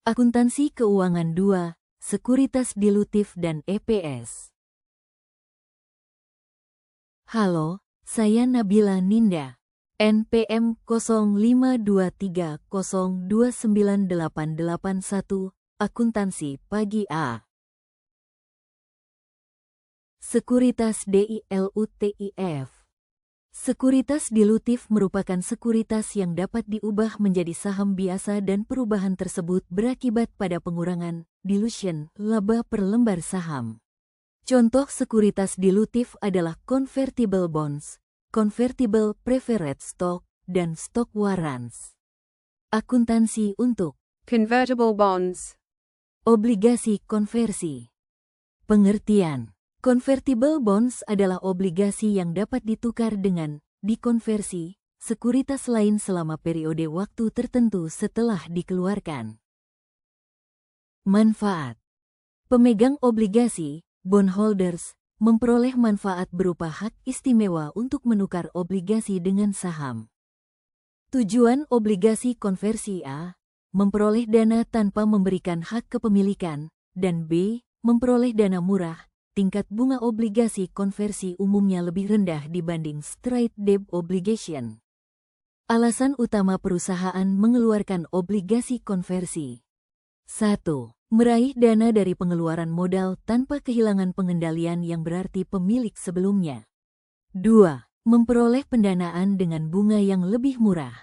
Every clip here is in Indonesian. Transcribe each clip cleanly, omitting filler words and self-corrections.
Akuntansi Keuangan 2, Sekuritas Dilutif dan EPS. Halo, saya Nabila Ninda, NPM 0523029881, Akuntansi Pagi A. Sekuritas DILUTIF. Sekuritas dilutif merupakan sekuritas yang dapat diubah menjadi saham biasa dan perubahan tersebut berakibat pada pengurangan, dilution, laba per lembar saham. Contoh sekuritas dilutif adalah convertible bonds, convertible preferred stock, dan stock warrants. Akuntansi untuk convertible bonds, obligasi konversi. Pengertian: convertible bonds adalah obligasi yang dapat ditukar dengan, dikonversi, sekuritas lain selama periode waktu tertentu setelah dikeluarkan. Manfaat: pemegang obligasi, bondholders, memperoleh manfaat berupa hak istimewa untuk menukar obligasi dengan saham. Tujuan obligasi konversi A: memperoleh dana tanpa memberikan hak kepemilikan, dan B: memperoleh dana murah. Tingkat bunga obligasi konversi umumnya lebih rendah dibanding straight debt obligation. Alasan utama perusahaan mengeluarkan obligasi konversi: 1. Meraih dana dari pengeluaran modal tanpa kehilangan pengendalian yang berarti pemilik sebelumnya. 2. Memperoleh pendanaan dengan bunga yang lebih murah.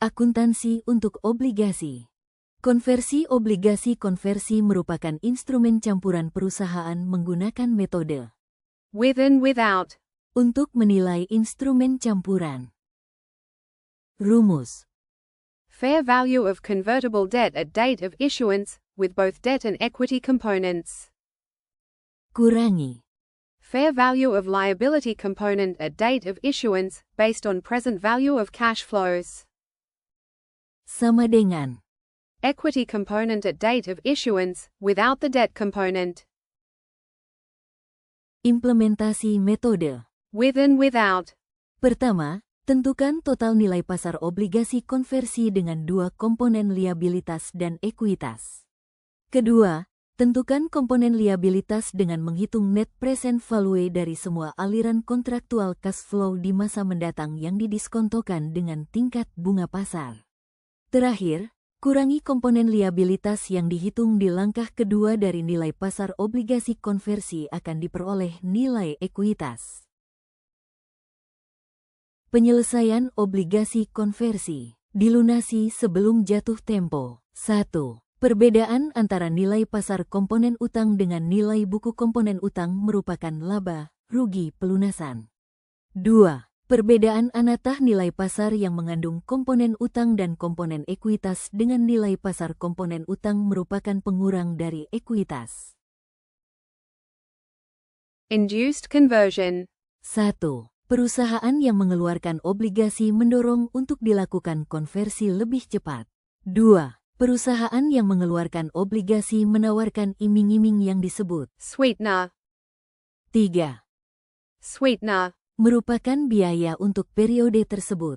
Akuntansi untuk obligasi. Konversi obligasi konversi merupakan instrumen campuran perusahaan menggunakan metode with and without, untuk menilai instrumen campuran. Rumus: fair value of convertible debt at date of issuance, with both debt and equity components. Kurangi: fair value of liability component at date of issuance, based on present value of cash flows. Sama dengan Equity component at date of issuance, without the debt component. implementasi metode. With and without. Pertama, tentukan total nilai pasar obligasi konversi dengan dua komponen liabilitas dan ekuitas. Kedua, tentukan komponen liabilitas dengan menghitung net present value dari semua aliran kontraktual cash flow di masa mendatang yang didiskontokan dengan tingkat bunga pasar. Terakhir, kurangi komponen liabilitas yang dihitung di langkah kedua dari nilai pasar obligasi konversi akan diperoleh nilai ekuitas. Penyelesaian obligasi konversi. Dilunasi sebelum jatuh tempo. 1. Perbedaan antara nilai pasar komponen utang dengan nilai buku komponen utang merupakan laba, rugi pelunasan. 2. Perbedaan anatah nilai pasar yang mengandung komponen utang dan komponen ekuitas dengan nilai pasar komponen utang merupakan pengurang dari ekuitas. Induced conversion. 1. Perusahaan yang mengeluarkan obligasi mendorong untuk dilakukan konversi lebih cepat. 2. Perusahaan yang mengeluarkan obligasi menawarkan iming-iming yang disebut sweetener. 3. Sweetener merupakan biaya untuk periode tersebut.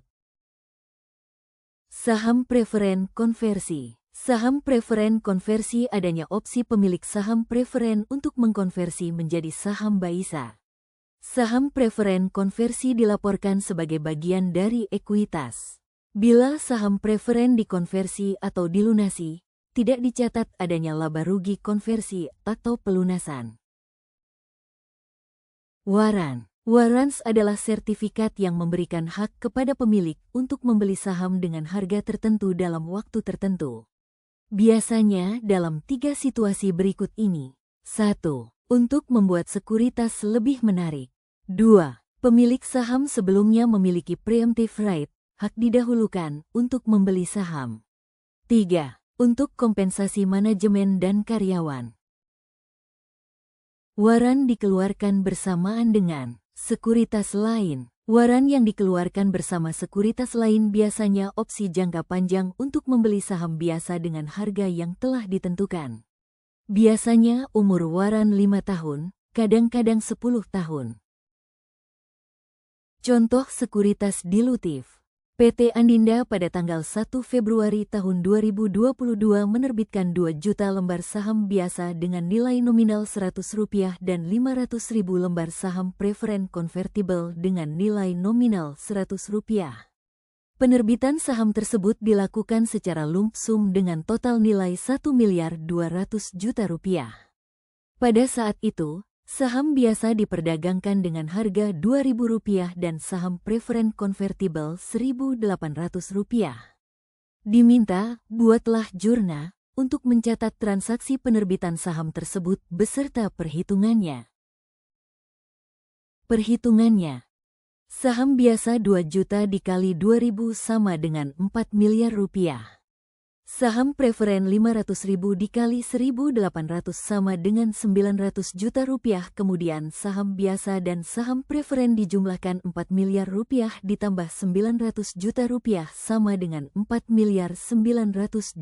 Saham preferen konversi. Saham preferen konversi adanya opsi pemilik saham preferen untuk mengkonversi menjadi saham Baisa. Saham preferen konversi dilaporkan sebagai bagian dari ekuitas. Bila saham preferen dikonversi atau dilunasi, tidak dicatat adanya laba rugi konversi atau pelunasan. Warrant. Warrants adalah sertifikat yang memberikan hak kepada pemilik untuk membeli saham dengan harga tertentu dalam waktu tertentu. Biasanya dalam 3 situasi berikut ini. 1. Untuk membuat sekuritas lebih menarik. 2. Pemilik saham sebelumnya memiliki preemptive right, hak didahulukan, untuk membeli saham. 3. Untuk kompensasi manajemen dan karyawan. Warrant dikeluarkan bersamaan dengan sekuritas lain. Warrant yang dikeluarkan bersama sekuritas lain biasanya opsi jangka panjang untuk membeli saham biasa dengan harga yang telah ditentukan. Biasanya umur warrant 5 tahun, kadang-kadang 10 tahun. Contoh sekuritas dilutif. PT Andinda pada tanggal 1 Februari tahun 2022 menerbitkan 2 juta lembar saham biasa dengan nilai nominal Rp100 dan 500.000 lembar saham preferen convertible dengan nilai nominal Rp100. Penerbitan saham tersebut dilakukan secara lump sum dengan total nilai Rp1.200.000.000. Pada saat itu, saham biasa diperdagangkan dengan harga Rp2.000 dan saham preferen convertible Rp1.800. Diminta, buatlah jurnal untuk mencatat transaksi penerbitan saham tersebut beserta perhitungannya. Perhitungannya. Saham biasa 2 juta dikali 2.000 sama dengan Rp4 miliar. Saham preferen 500.000 dikali 1.800 sama dengan Rp900 juta. Kemudian saham biasa dan saham preferen dijumlahkan Rp4 miliar ditambah Rp900 juta sama dengan Rp4.900.000.000.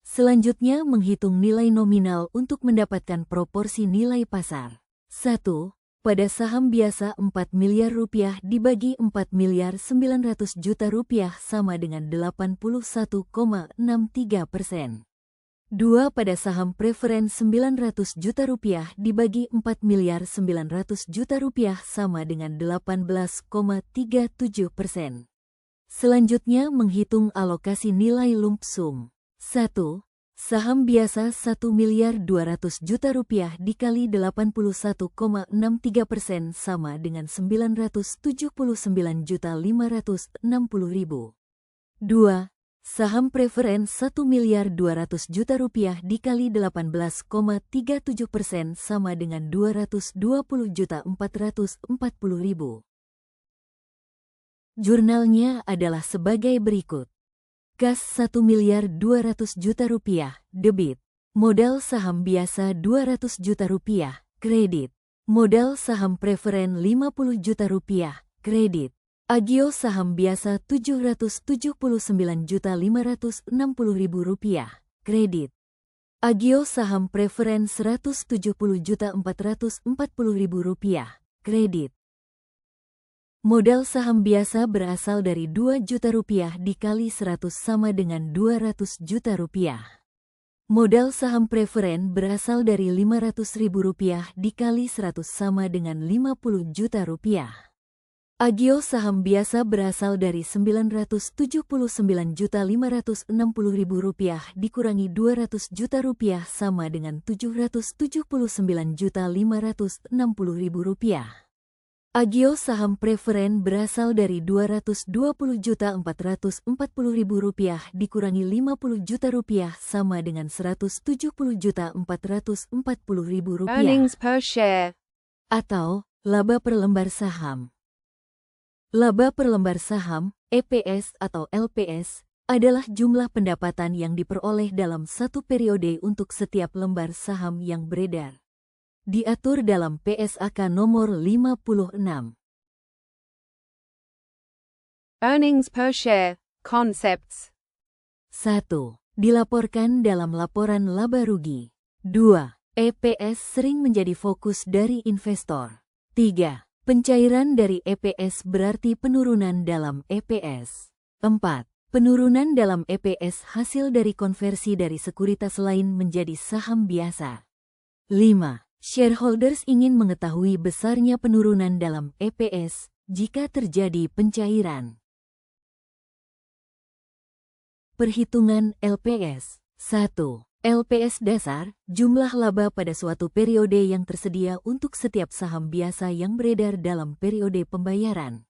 Selanjutnya menghitung nilai nominal untuk mendapatkan proporsi nilai pasar. 1. Pada saham biasa Rp4 miliar dibagi Rp4.900.000.000 sama dengan 81,63%. 2. Pada saham preferen Rp900 juta dibagi Rp4.900.000.000 sama dengan 18,37%. Selanjutnya menghitung alokasi nilai lump sum. 1. Saham biasa Rp1.200.000.000 dikali 81,63% sama dengan Rp979.560.000. 2. Saham preferen Rp1.200.000.000 dikali 18,37% sama dengan Rp220.440.000. Jurnalnya adalah sebagai berikut. Kas Rp1.200.000.000, debit. Modal saham biasa Rp200 juta, kredit. Modal saham preferen Rp50 juta, kredit. Agio saham biasa Rp779.560.000, kredit. Agio saham preferen Rp170.440.000, kredit. Modal saham biasa berasal dari Rp2 juta dikali 100 sama dengan Rp200 juta. Modal saham preferen berasal dari Rp500.000 dikali 100 sama dengan Rp50 juta. Agio saham biasa berasal dari Rp979.560.000 dikurangi Rp200 juta sama dengan Rp779.560.000. Agio saham preferen berasal dari Rp220.440.000 dikurangi Rp50 juta sama dengan Rp170.440.000. Earnings per share. Atau laba per lembar saham. Laba per lembar saham, EPS atau LPS, adalah jumlah pendapatan yang diperoleh dalam satu periode untuk setiap lembar saham yang beredar. Diatur dalam PSAK nomor 56. Earnings per share. Concepts. 1. Dilaporkan dalam laporan laba rugi. 2. EPS sering menjadi fokus dari investor. 3. Pencairan dari EPS berarti penurunan dalam EPS. 4. Penurunan dalam EPS hasil dari konversi dari sekuritas lain menjadi saham biasa. 5. Shareholders ingin mengetahui besarnya penurunan dalam EPS jika terjadi pencairan. Perhitungan LPS. 1. LPS dasar, jumlah laba pada suatu periode yang tersedia untuk setiap saham biasa yang beredar dalam periode pembayaran.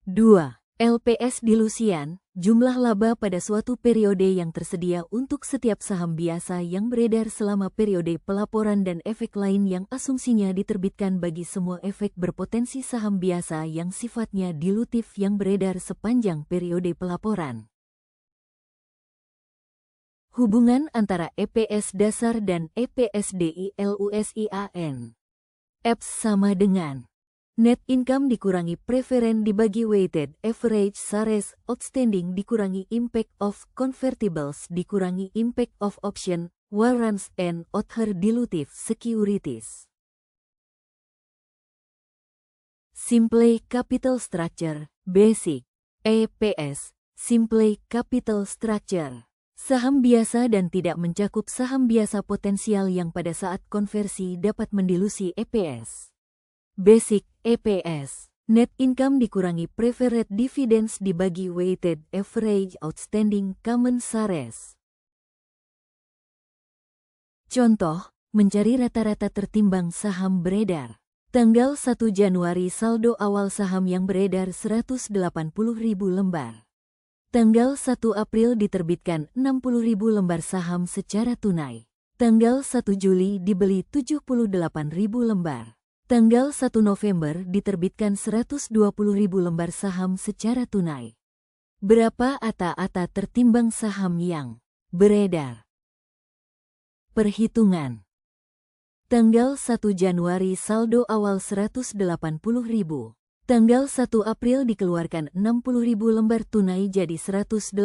2. LPS dilusian, jumlah laba pada suatu periode yang tersedia untuk setiap saham biasa yang beredar selama periode pelaporan dan efek lain yang asumsinya diterbitkan bagi semua efek berpotensi saham biasa yang sifatnya dilutif yang beredar sepanjang periode pelaporan. Hubungan antara EPS dasar dan EPS DILUSIAN. EPS sama dengan net income dikurangi preferen dibagi weighted average shares outstanding dikurangi impact of convertibles dikurangi impact of option, warrants and other dilutive securities. Simple capital structure, Basic. EPS. Simple Capital Structure. Saham biasa dan tidak mencakup saham biasa potensial yang pada saat konversi dapat mendilusi EPS. Basic EPS. Net income dikurangi preferred dividends dibagi weighted average outstanding common shares. Contoh, mencari rata-rata tertimbang saham beredar. Tanggal 1 Januari saldo awal saham yang beredar 180.000 lembar. Tanggal 1 April diterbitkan 60.000 lembar saham secara tunai. Tanggal 1 Juli dibeli 78.000 lembar. Tanggal 1 November diterbitkan 120.000 lembar saham secara tunai. Berapa ATA tertimbang saham yang beredar? Perhitungan. Tanggal 1 Januari saldo awal 180.000. Tanggal 1 April dikeluarkan 60.000 lembar tunai jadi 180.000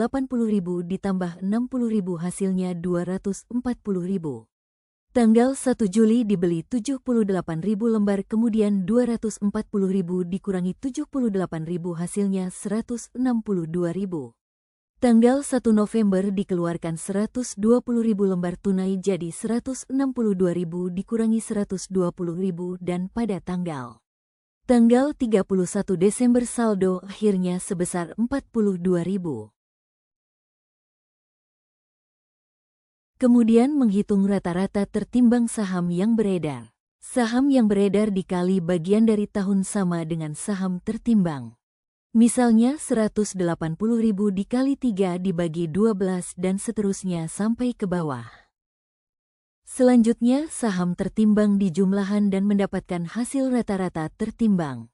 ditambah 60.000 hasilnya 240.000. Tanggal 1 Juli dibeli 78.000 lembar kemudian 240.000 dikurangi 78.000 hasilnya 162.000. Tanggal 1 November dikeluarkan 120.000 lembar tunai jadi 162.000 dikurangi 120.000 dan pada tanggal 31 Desember saldo akhirnya sebesar 42.000. Kemudian menghitung rata-rata tertimbang saham yang beredar. Saham yang beredar dikali bagian dari tahun sama dengan saham tertimbang. Misalnya 180.000 dikali 3 dibagi 12 dan seterusnya sampai ke bawah. Selanjutnya saham tertimbang dijumlahan dan mendapatkan hasil rata-rata tertimbang.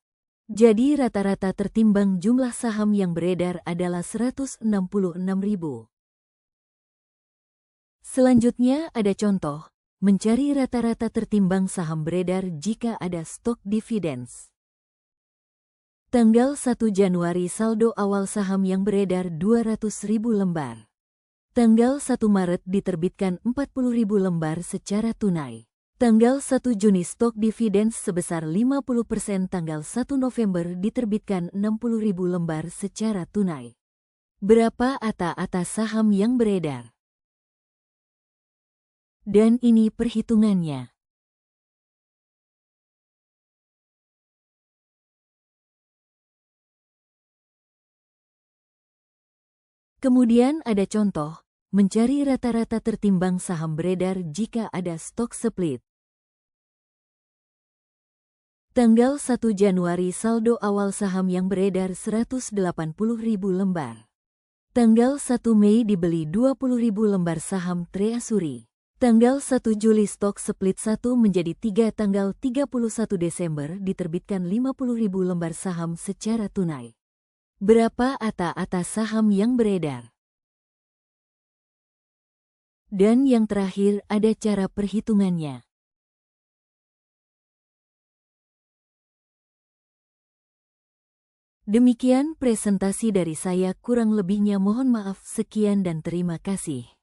Jadi rata-rata tertimbang jumlah saham yang beredar adalah 166.000. Selanjutnya ada contoh, mencari rata-rata tertimbang saham beredar jika ada stok dividends. Tanggal 1 Januari saldo awal saham yang beredar 200.000 lembar. Tanggal 1 Maret diterbitkan 40.000 lembar secara tunai. Tanggal 1 Juni stok dividends sebesar 50%. Tanggal 1 November diterbitkan 60.000 lembar secara tunai. Berapa ATA saham yang beredar? Dan ini perhitungannya. Kemudian ada contoh, mencari rata-rata tertimbang saham beredar jika ada stok split. Tanggal 1 Januari saldo awal saham yang beredar 180.000 lembar. Tanggal 1 Mei dibeli 20.000 lembar saham Treasury. Tanggal 1 Juli stok split 1 menjadi 3. Tanggal 31 Desember diterbitkan 50.000 lembar saham secara tunai. Berapa ATA saham yang beredar? Dan yang terakhir ada cara perhitungannya. Demikian presentasi dari saya, kurang lebihnya mohon maaf. Sekian dan terima kasih.